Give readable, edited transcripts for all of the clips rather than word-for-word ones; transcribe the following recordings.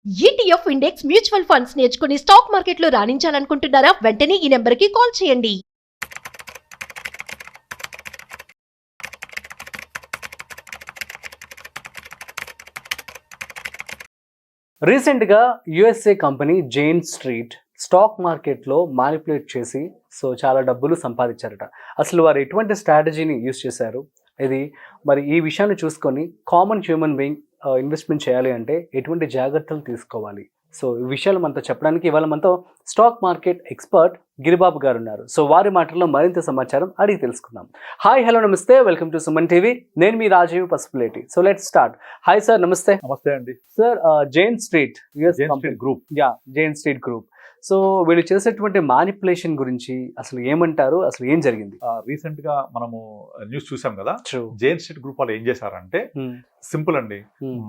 ETF index mutual funds నేర్చుకుని stock మార్కెట్లో రాణించాలనుకుంటున్నారా? వెంటనే ఈ నెంబర్కి కాల్ చేయండి. రీసెంట్గా USA company Jain street stock మార్కెట్లో మానిపులేట్ చేసి చాలా డబ్బులు సంపాదించారట. అసలు వారు ఎటువంటి స్ట్రాటజీని యూస్ చేశారు, ఇది మరి ఈ విషయాన్ని చూసుకొని కామన్ హ్యూమన్ బీయింగ్ ఇన్వెస్ట్మెంట్ చేయాలి అంటే ఎటువంటి జాగ్రత్తలు తీసుకోవాలి, ఈ విషయాలు మనతో చెప్పడానికి ఇవాళ మనతో స్టాక్ మార్కెట్ ఎక్స్పర్ట్ గిరిబాబు గారు ఉన్నారు. వారి మాటల్లో మరింత సమాచారం అడిగి తెలుసుకుందాం. Hi, hello, namaste, welcome to Suman TV. నేను మీ Rajeev Pasupuleti. Let's start. Hi sir, namaste. Namaste అండి sir. Jane Street group. Jane Street group. వీళ్ళు చేసేటువంటి మానిపులేషన్ గురించి అసలు ఏమంటారు, అసలు ఏం జరిగింది? రీసెంట్ గా మనము న్యూస్ చూసాం కదా. జైన్ స్ట్రీట్ గ్రూప్ వాళ్ళు ఏం చేశారంటే సింపుల్ అండి,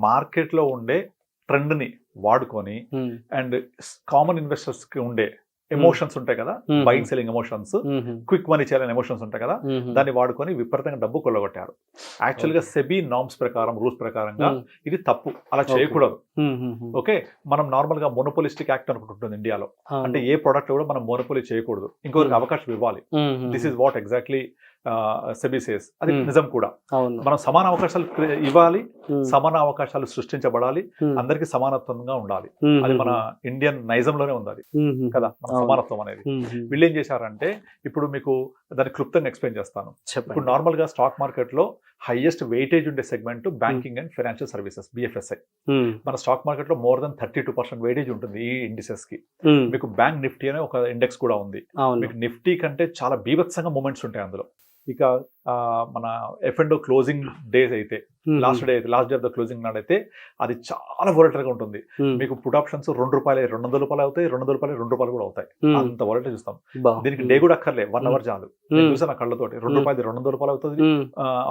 మార్కెట్ లో ఉండే ట్రెండ్ ని వాడుకొని అండ్ కామన్ ఇన్వెస్టర్స్ కి ఉండే ఎమోషన్స్ ఉంటాయి కదా, buying selling emotions, quick money చేయాలని ఎమోషన్స్ ఉంటాయి కదా, దాన్ని వాడుకొని విపరీతంగా డబ్బు కొల్లగొట్టారు. యాక్చువల్ గా సెబీ నార్మ్స్ ప్రకారం, రూల్స్ ప్రకారంగా ఇది తప్పు, అలా చేయకూడదు. ఓకే, మనం నార్మల్ గా మోనోపోలిస్టిక్ యాక్ట్ అనుకుంటుంది ఇండియాలో. అంటే ఏ ప్రొడక్ట్ కూడా మనం మోనోపోలీ చేయకూడదు, ఇంకొకరికి అవకాశం ఇవ్వాలి. This is what exactly SEBI says. అది నిజం కూడా. మనం సమాన అవకాశాలు ఇవ్వాలి, సమాన అవకాశాలు సృష్టించబడాలి, అందరికి సమానత్వంగా ఉండాలి. అది మన ఇండియన్ నైజంలోనే ఉంది అది కదా, మన సమానత్వం అనేది. వీళ్ళు ఏం చేశారంటే, ఇప్పుడు మీకు దాన్ని క్లుప్తంగా ఎక్స్ప్లెయిన్ చేస్తాను. ఇప్పుడు నార్మల్ గా స్టాక్ మార్కెట్ లో హైయెస్ట్ వెయిటేజ్ ఉండే segment banking and financial services, BFSI. మన స్టాక్ మార్కెట్ లో మోర్ దెన్ 32% వెయిటేజ్ ఉంటుంది ఈ ఇండిసెస్ కి. మీకు బ్యాంక్ నిఫ్టీ అనే ఒక ఇండెక్స్ కూడా ఉంది. మీకు నిఫ్టీ కంటే చాలా బీభత్సంగా మూమెంట్స్ ఉంటాయి అందులో. ఇక మన F&O క్లోజింగ్ డేస్ అయితే, last day of the closing నాడైతే అది చాలా వోలటైల్ గా ఉంటుంది. మీకు పుట్ ఆప్షన్స్ ₹2 ₹200 అవుతాయి, ₹2 కూడా అవుతాయి. అంత వోలటైల్ చూస్తాం. దీనికి డే కూడా అక్కర్లే, 1 అవర్ చాలు. నేను చూసాను నా కళ్ళతోటి. ₹2 అవుతుంది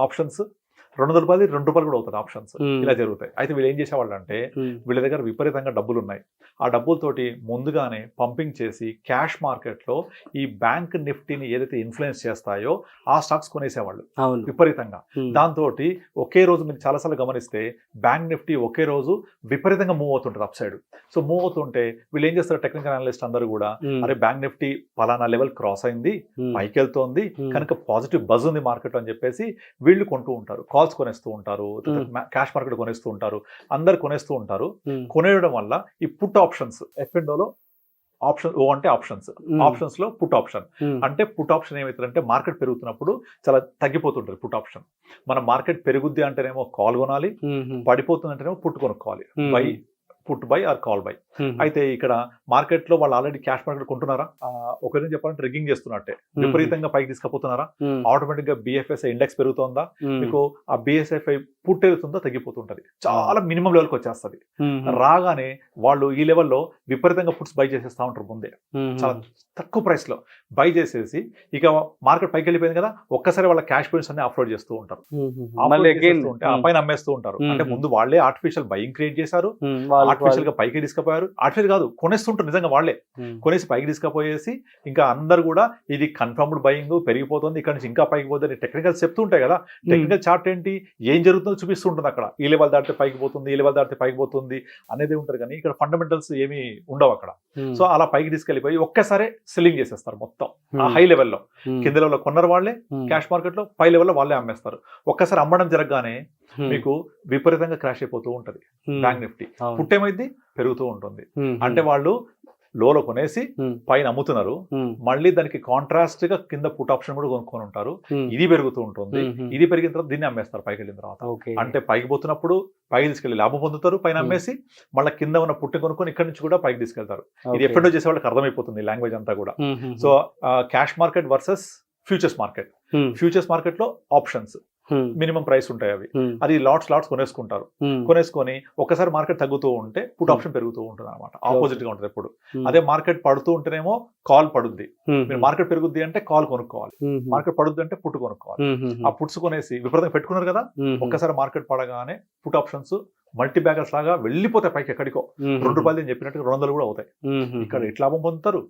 ఆప్షన్స్, ₹2 కూడా అవుతుంది ఆప్షన్స్. ఇలా జరుగుతాయి. అయితే వీళ్ళు ఏం చేసేవాళ్ళు అంటే, వీళ్ళ దగ్గర విపరీతంగా డబ్బులు ఉన్నాయి. ఆ డబ్బులతోటి ముందుగానే పంపింగ్ చేసి క్యాష్ మార్కెట్ లో ఈ బ్యాంక్ నిఫ్టీని ఏదైతే ఇన్ఫ్లుయెన్స్ చేస్తాయో ఆ స్టాక్స్ కొనేసేవాళ్ళు విపరీతంగా. దాంతో ఒకే రోజు మీరు చాలాసార్లు గమనిస్తే బ్యాంక్ నిఫ్టీ ఒకే రోజు విపరీతంగా మూవ్ అవుతుంటుంది అప్ సైడ్. మూవ్ అవుతుంటే వీళ్ళు ఏం చేస్తారు, టెక్నికల్ అనలిస్ట్ అందరూ కూడా, అరే బ్యాంక్ నిఫ్టీ పలానా లెవెల్ క్రాస్ అయింది, పైకి వెళ్తోంది కనుక పాజిటివ్ బజ్ ఉంది మార్కెట్ అని చెప్పేసి వీళ్ళు కొంటూ ఉంటారు. కాల్స్ కొనేస్తూ ఉంటారు, క్యాష్ మార్కెట్ కొనేస్తూ ఉంటారు, అందరు కొనేస్తూ ఉంటారు. కొనేయడం వల్ల ఈ పుట్ ఆప్షన్స్, F&Oలో ఆప్షన్, ఓ అంటే ఆప్షన్స్ లో పుట్ ఆప్షన్ అంటే, పుట్ ఆప్షన్ ఏమవుతుందంటే మార్కెట్ పెరుగుతున్నప్పుడు చాలా తగ్గిపోతుంటది పుట్ ఆప్షన్. మన మార్కెట్ పెరుగుద్ది అంటేనేమో కాల్ కొనాలి, పడిపోతుంది అంటేనేమో పుట్ కొనుక్కోవాలి. Put buy or call buy. అయితే ఇక్కడ మార్కెట్ లో వాళ్ళు ఆల్రెడీ క్యాష్ మార్కెట్ కొంటున్నారా, ఒకరిని చెప్పాలంటే రిగ్గింగ్ చేస్తున్నట్టే, విపరీతంగా పైకి తీసుకుపోతున్నారా, ఆటోమేటిక్ గా BFSI ఇండెక్స్ పెరుగుతుందా, మీకు ఆ BSFI పుట్ వెళ్తుందా, తగ్గిపోతుంటది, చాలా మినిమం లెవెల్కి వచ్చేస్తుంది. రాగానే వాళ్ళు ఈ లెవెల్లో విపరీతంగా పుట్స్ బై చేసేస్తా ఉంటారు ముందే, చాలా తక్కువ ప్రైస్ లో బై చేసేసి ఇక మార్కెట్ పైకి వెళ్ళిపోయింది కదా, ఒక్కసారి వాళ్ళ క్యాష్ పాయింట్స్ అన్ని ఆఫ్లోడ్ చేస్తూ ఉంటారు, పైన అమ్మేస్తూ ఉంటారు. అంటే ముందు వాళ్ళే ఆర్టిఫిషియల్ బయింగ్ క్రియేట్ చేశారు, ఆర్టిఫిషియల్ గా పైకి తీసుకుపోయారు. ఆర్టిఫిషియల్ కాదు, కొనేస్తుంటారు నిజంగా వాళ్ళే, కొనేసి పైకి తీసుకుపోయేసి ఇంకా అందరు కూడా ఇది కన్ఫర్మ్డ్ బయింగ్, పెరిగిపోతుంది, ఇక్కడ నుంచి ఇంకా పైకి పోతుంది. టెక్నికల్స్ చెప్తూ ఉంటాయి కదా, టెక్నికల్ చార్ట్ ఏంటి, ఏం జరుగుతుందో చూపిస్తూ ఉంటుంది అక్కడ. ఈ లెవెల్ దాటితే పైకి పోతుంది, ఈ లెవెల్ దాటితే పైకి పోతుంది అనేది ఉంటారు, కానీ ఇక్కడ ఫండమెంటల్స్ ఏమి ఉండవు అక్కడ. అలా పైకి తీసుకెళ్లిపోయి ఒక్కసారి సెల్లింగ్ చేసేస్తారు మొత్తం ఆ హై లెవెల్లో. కింద లెవెల్లో కొన్నారు వాళ్ళే క్యాష్ మార్కెట్ లో, పై లెవెల్లో వాళ్ళే అమ్మేస్తారు. ఒక్కసారి అమ్మడం జరగగానే మీకు విపరీతంగా క్రాష్ అయిపోతూ ఉంటది బ్యాంక్ నిఫ్టీ. పుట్టేమైంది, పెరుగుతూ ఉంటుంది. అంటే వాళ్ళు లోలో కొనేసి పైన అమ్ముతున్నారు, మళ్ళీ దానికి కాంట్రాస్ట్ గా కింద పుట్ ఆప్షన్ కూడా కొనుక్కొని ఉంటారు. ఇది పెరుగుతూ ఉంటుంది, ఇది పెరిగిన తర్వాత దీన్ని అమ్మేస్తారు పైకి వెళ్ళిన తర్వాత. అంటే పైకి పోతున్నప్పుడు పైకి తీసుకెళ్లి లాభం పొందుతారు, పైన అమ్మేసి మళ్ళీ కింద ఉన్న పుట్టి కొనుక్కొని ఇక్కడ నుంచి కూడా పైకి తీసుకెళ్తారు. ఇది F&O చేసే వాళ్ళకి అర్థమైపోతుంది లాంగ్వేజ్ అంతా కూడా. Cash market versus futures market. Futures market లో ఆప్షన్స్ మినిమం ప్రైస్ ఉంటాయి, అవి అది లాట్స్ కొనేసుకుంటారు. కొనేసుకొని ఒకసారి మార్కెట్ తగ్గుతూ ఉంటే పుట్ ఆప్షన్ పెరుగుతూ ఉంటుంది అనమాట, ఆపోజిట్ గా ఉంటుంది ఎప్పుడు. అదే మార్కెట్ పడుతూ ఉంటేనేమో కాల్ పడుద్ది, మీరు మార్కెట్ పెరుగుద్ది అంటే కాల్ కొనుక్కోవాలి, మార్కెట్ పడుద్ది అంటే పుట్ కొనుక్కోవాలి. ఆ పుట్స్ కొనేసి విపరీతంగా పెట్టుకున్నారు కదా, ఒక్కసారి మార్కెట్ పడగానే పుట్ ఆప్షన్స్ మల్టీ బ్యాగర్స్ లాగా వెళ్ళిపోతాయి పైకి, ఎక్కడికో. ₹2 అని చెప్పినట్టుగా 200 కూడా అవుతాయి. ఇక్కడ ఎట్లా లాభం పొందుతారు,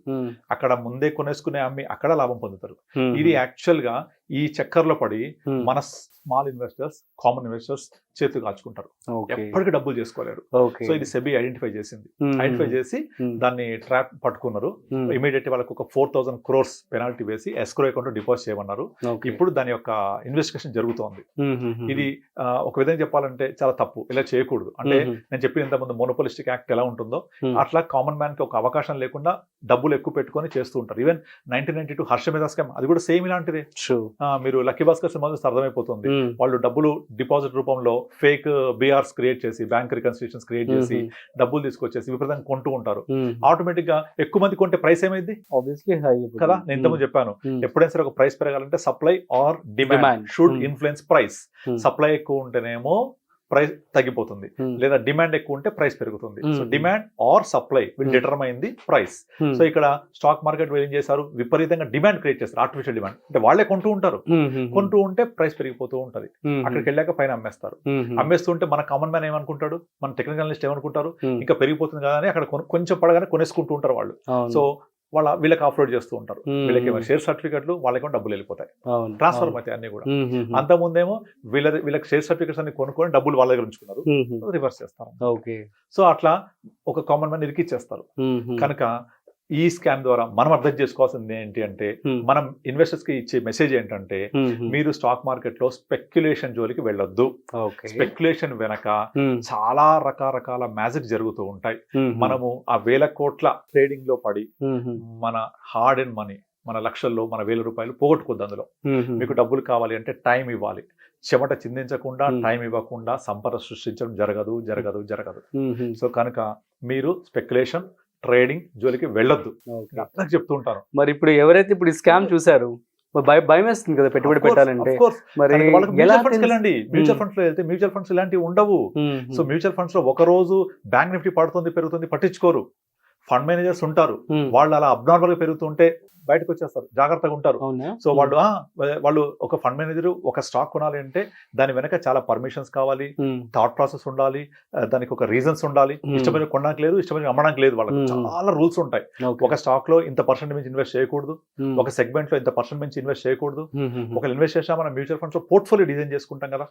అక్కడ ముందే కొనేసుకునే అమ్మి అక్కడ లాభం పొందుతారు. ఇది యాక్చువల్ గా ఈ చక్కర్లో పడి మన స్మాల్ ఇన్వెస్టర్స్, కామన్ ఇన్వెస్టర్స్ చేతులు కాల్చుకుంటారు, ఎప్పటికీ డబ్బులు చేసుకోలేరు. సో ఇది సెబీ ఐడెంటిఫై చేసింది. ఐడెంటిఫై చేసి దాన్ని ట్రాప్ పట్టుకున్నారు. ఇమీడియట్ వాళ్ళకి ఒక 4,000 crores పెనాల్టీ వేసి ఎస్క్రో అకౌంట్ డిపాజిట్ చేయమన్నారు. ఇప్పుడు దాని యొక్క ఇన్వెస్టిగేషన్ జరుగుతోంది. ఇది ఒక విధంగా చెప్పాలంటే చాలా తప్పు, ఇలా చేయకూడదు. అంటే నేను చెప్పిన ఇంతకుముందు మోనోపోలిస్టిక్ యాక్ట్ ఎలా ఉంటుందో అట్లా కామన్ మ్యాన్ కి ఒక అవకాశం లేకుండా డబ్బులు ఎక్కువ పెట్టుకొని చేస్తూ ఉంటారు. ఈవెన్ 1992 హర్ష మెహతా స్కామ్, అది కూడా సేమ్ ఇలాంటిదే. మీరు లక్కీ భాస్కర్ సినిమా చూస్తే అర్థమైపోతుంది. వాళ్ళు డబ్బులు డిపాజిట్ రూపంలో ఫేక్ బిఆర్స్ క్రియేట్ చేసి, బ్యాంక్ రికన్స్ట్రక్షన్స్ క్రియేట్ చేసి డబ్బులు తీసుకొచ్చేసి విపరీతంగా కొంటూ ఉంటారు. ఆటోమేటిక్ గా ఎక్కువ మంది కొంటే ప్రైస్ ఏమైంది కదా. నేను ఇంతకుముందు చెప్పాను, ఎప్పుడైనా సరే ఒక ప్రైస్ పెరగాలంటే supply or demand should influence price. Supply ఎక్కువ ఉంటేనేమో ప్రైస్ తగ్గిపోతుంది, లేదా డిమాండ్ ఎక్కువ ఉంటే ప్రైస్ పెరుగుతుంది. So demand or supply will determine the price. So ఇక్కడ స్టాక్ మార్కెట్ ఏం చేశారు, విపరీతంగా డిమాండ్ క్రియేట్ చేస్తారు, ఆర్టిఫిషియల్ డిమాండ్. అంటే వాళ్ళే కొంటూ ఉంటారు, కొంటూ ఉంటే ప్రైస్ పెరిగిపోతూ ఉంటది. అక్కడికి వెళ్ళాక పైన అమ్మేస్తారు. అమ్మేస్తూ ఉంటే మన కామన్ మ్యాన్ ఏమనుకుంటాడు, మన టెక్నికల్ అనలిస్ట్ ఏమనుకుంటారు, ఇంకా పెరిగిపోతుంది కదా అని అక్కడ కొంచెం పడగానే కొనేసుకుంటూ ఉంటారు వాళ్ళు. సో వీళ్ళకి ఆఫ్లోడ్ చేస్తూ ఉంటారు. వీళ్ళకి షేర్ సర్టిఫికెట్లు, వాళ్ళకి డబ్బులు వెళ్ళిపోతాయి, ట్రాన్స్ఫర్ అవుతాయి అన్ని కూడా. అంత ముందేమో వీళ్ళకి షేర్ సర్టిఫికెట్స్ అన్ని కొనుక్కొని డబ్బులు వాళ్ళ దగ్గర ఉంచుకున్నారు, రివర్స్ చేస్తారు. సో అట్లా ఒక కామన్ మ్యాన్ ఇరికిచ్చేస్తారు. కనుక ఈ స్కామ్ ద్వారా మనం అర్థం చేసుకోవాల్సింది ఏంటి అంటే, మనం ఇన్వెస్టర్స్ కి ఇచ్చే మెసేజ్ ఏంటంటే, మీరు స్టాక్ మార్కెట్ లో స్పెక్యులేషన్ జోలికి వెళ్ళొద్దు. స్పెక్యులేషన్ వెనక చాలా రకరకాల మ్యాజిక్ జరుగుతూ ఉంటాయి. మనము ఆ 1,000 కోట్ల ట్రేడింగ్ లో పడి మన హార్డ్ అండ్ మనీ, మన లక్షల్లో, మన 1,000 రూపాయలు పోగొట్టుకోద్దు. అందులో మీకు డబ్బులు కావాలి అంటే టైం ఇవ్వాలి. చెమట చిందించకుండా, టైం ఇవ్వకుండా సంపద సృష్టించడం జరగదు. సో కనుక మీరు స్పెక్యులేషన్, ట్రేడింగ్ జోలికి వెళ్ళొద్దు నాకు చెప్తూ ఉంటారు. మరి ఇప్పుడు ఎవరైతే ఇప్పుడు ఈ స్కామ్ చూసారు, భయం వేస్తుంది కదా పెట్టుబడి పెట్టాలంటే. మరి మ్యూచువల్ ఫండ్స్ వెళ్ళండి, మ్యూచువల్ ఫండ్స్ లో వెళ్తే మ్యూచువల్ ఫండ్స్ ఇలాంటివి ఉండవు. సో మ్యూచువల్ ఫండ్స్ లో ఒక రోజు బ్యాంక్ నిఫ్టీ పడుతుంది, పెరుగుతుంది, పట్టించుకోరు. ఫండ్ మేనేజర్స్ ఉంటారు, వాళ్ళు అలా అబ్నార్మల్ గా పెరుగుతుంటే బయటకు వచ్చేస్తారు, జాగ్రత్తగా ఉంటారు. సో వాళ్ళు ఒక ఫండ్ మేనేజర్ ఒక స్టాక్ కొనాలి అంటే దాని వెనక చాలా పర్మిషన్స్ కావాలి, థాట్ ప్రాసెస్ ఉండాలి, దానికి ఒక రీజన్స్ ఉండాలి. ఇష్టమైన కొనడానికి లేదు, ఇష్టమైన అమ్మడానికి లేదు, వాళ్ళకి చాలా రూల్స్ ఉంటాయి. ఒక స్టాక్ లో ఇంత పర్సెంట్ మించి ఇన్వెస్ట్ చేయకూడదు, ఒక సెగ్మెంట్ లో ఇంత పర్సెంట్ మించి ఇన్వెస్ట్ చేయకూడదు. ఒక ఇన్వెస్ట్ చేసినా మనం మ్యూచువల్ ఫండ్స్ లో పోర్ట్ఫోలియో డిజైన్ చేసుకుంటాం కదా,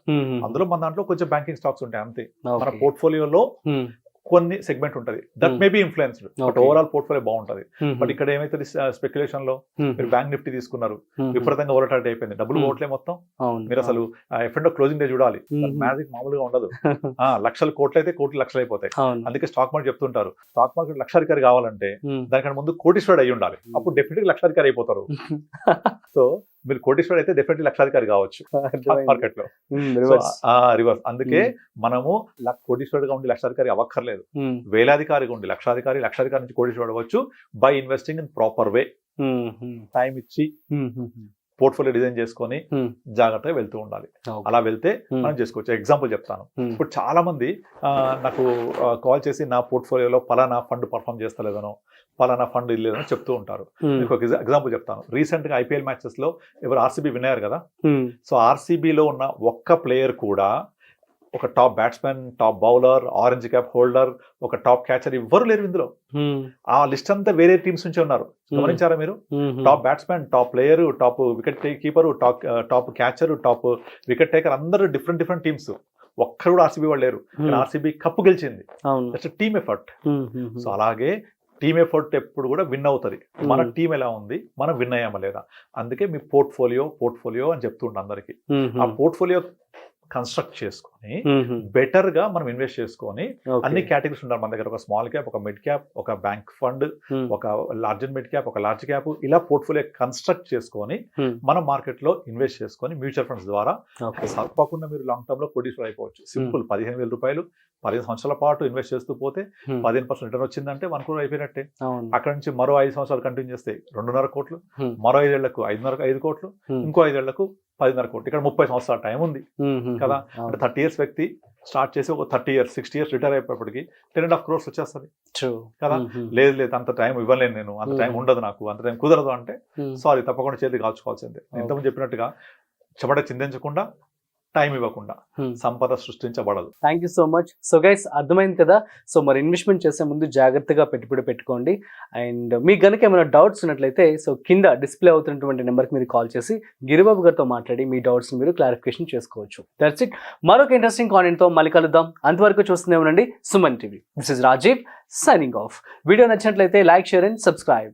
అందులో మన దాంట్లో కొంచెం బ్యాంకింగ్ స్టాక్స్ ఉంటాయి అంతే. మన పోర్ట్ఫోలియోలో కొన్ని సెగ్మెంట్ ఉంటుంది, that may be influenced, but overall portfolio బాగుంటది. బట్ ఇక్కడ ఏమైతే స్పెక్యులేషన్ లో మీరు బ్యాంక్ నిఫ్టీ తీసుకున్నారు, విపరీతంగా వోలటాలిటీ అయిపోయింది, డబ్బులు పోవట్లే మొత్తం. మీరు అసలు ఎఫ్ఎండో క్లోజింగ్ డే చూడాలి, మ్యాజిక్ మామూలుగా ఉండదు. లక్షల కోట్లు అయితే కోట్లు లక్షలు అయిపోతాయి. అందుకే స్టాక్ మార్కెట్ చెప్తుంటారు, స్టాక్ మార్కెట్ లక్షాధికారి కావాలంటే దానికంటే ముందు కోటీశ్వరుడు అయి ఉండాలి, అప్పుడు డెఫినెట్గా లక్షాధికారి అయిపోతారు. సో మీరు కోటీశ్వరుడు అయితే డెఫినెట్లీ లక్షాధికారి కావచ్చు స్టాక్ మార్కెట్ లో. రివర్స్. అందుకే మనము కోటీశ్వరుడుగా ఉండి లక్షాధికారి అవ్వక్కర్లేదు, వేలాధికారిగా ఉండి లక్షాధికారి నుంచి కోటీశ్వరుడు అవ్వచ్చు by investing in proper way. Time ఇచ్చి పోర్ట్ఫోలియో డిజైన్ చేసుకొని జాగ్రత్తగా వెళ్తూ ఉండాలి. అలా వెళ్తే మనం చేసుకోవచ్చు. ఎగ్జాంపుల్ చెప్తాను. ఇప్పుడు చాలా మంది నాకు కాల్ చేసి నా పోర్ట్ఫోలియోలో పలానా ఫండ్ పర్ఫామ్ చేస్తలేదనో, పలానా ఫండ్ ఇల్లేదనో చెప్తూ ఉంటారు. మీకు ఒక ఎగ్జాంపుల్ చెప్తాను. రీసెంట్ గా ఐపీఎల్ మ్యాచెస్ లో ఎవరు ఆర్సీబీ విన్నారు కదా. సో ఆర్సీబీలో ఉన్న ఒక్క ప్లేయర్ కూడా, ఒక top batsmen, top bowler, orange cap holder, ఒక టాప్ క్యాచర్ ఎవ్వరు లేరు ఇందులో. ఆ లిస్ట్ అంతా వేరే టీమ్స్ నుంచి ఉన్నారు, గమనించారా మీరు? Top batsmen, top player, top wicket keeper, top catcher, top wicket taker, అందరూ డిఫరెంట్ టీమ్స్. ఒక్కరు కూడా ఆర్సీబీ వాళ్ళు లేరు. ఆర్సీబీ కప్పు గెలిచింది, టీమ్ ఎఫర్ట్. సో అలాగే టీమ్ ఎఫర్ట్ ఎప్పుడు కూడా విన్ అవుతుంది. మన టీం ఎలా ఉంది, మనం విన్ అయ్యామా లేదా. అందుకే మీ పోర్ట్ఫోలియో అని చెప్తుంటాం అందరికి. ఆ పోర్ట్ఫోలియో కన్స్ట్రక్ట్ చేసుకొని బెటర్ గా మనం ఇన్వెస్ట్ చేసుకొని, అన్ని కేటగిరీస్ ఉండాలి మన దగ్గర. ఒక స్మాల్ క్యాప్, ఒక మిడ్ క్యాప్, ఒక బ్యాంక్ ఫండ్, ఒక లార్జ్ అండ్ మిడ్ క్యాప్, ఒక లార్జ్ క్యాప్, ఇలా పోర్ట్ఫోలియో కన్స్ట్రక్ట్ చేసుకొని మనం మార్కెట్ లో ఇన్వెస్ట్ చేసుకొని మ్యూచువల్ ఫండ్స్ ద్వారా తప్పకుండా మీరు లాంగ్ టర్మ్ లో కోటీశ్వరుడు అయిపోవచ్చు. సింపుల్ 15,000 రూపాయలు 15 సంవత్సరాల పాటు ఇన్వెస్ట్ చేస్తూ పోతే 15% రిటర్న్ వచ్చిందంటే 1 crore అయిపోయినట్టే. అక్కడ నుంచి మరో 5 సంవత్సరాలు కంటిన్యూ చేస్తే 2.5 కోట్లు, మరో 5 ఏళ్లకు 5 కోట్లు, ఇంకో 5 ఏళ్లకు 10.5 కోట్లు. ఇక్కడ 30 సంవత్సరాల టైం ఉంది కదా. అంటే 30 years వ్యక్తి స్టార్ట్ చేసి ఒక 30 years 60 years రిటైర్ అయిపోయేప్పటికి 10.5 crores వచ్చేస్తుంది కదా. లేదు అంత టైం ఇవ్వలేను నేను, అంత టైం ఉండదు నాకు, అంత టైం కుదరదు అంటే సారీ, తప్పకుండా చేతి కాల్చుకోవాల్సిందే. ఇంతకుముందు చెప్పినట్టుగా చెమట చిందించకుండా, టైం ఇవ్వకుండా సంపద సృష్టించబడదు. Thank you so much. So guys, అర్థమైంది కదా. సో మరి ఇన్వెస్ట్మెంట్ చేసే ముందు జాగ్రత్తగా పెట్టుబడి పెట్టుకోండి. అండ్ మీకు కనుక ఏమైనా డౌట్స్ ఉన్నట్లయితే సో కింద డిస్ప్లే అవుతున్నటువంటి నెంబర్కి మీరు కాల్ చేసి గిరిబాబు గారితో మాట్లాడి మీ డౌట్స్ మీరు క్లారిఫికేషన్ చేసుకోవచ్చు. That's it. మరొక ఇంట్రెస్టింగ్ కాంటెంట్తో మళ్ళీ కలుద్దాం. అంతవరకు చూస్తూనే ఉండండి Suman TV. This is Rajeev signing off. Video నచ్చినట్లయితే లైక్, షేర్ అండ్ సబ్స్క్రైబ్.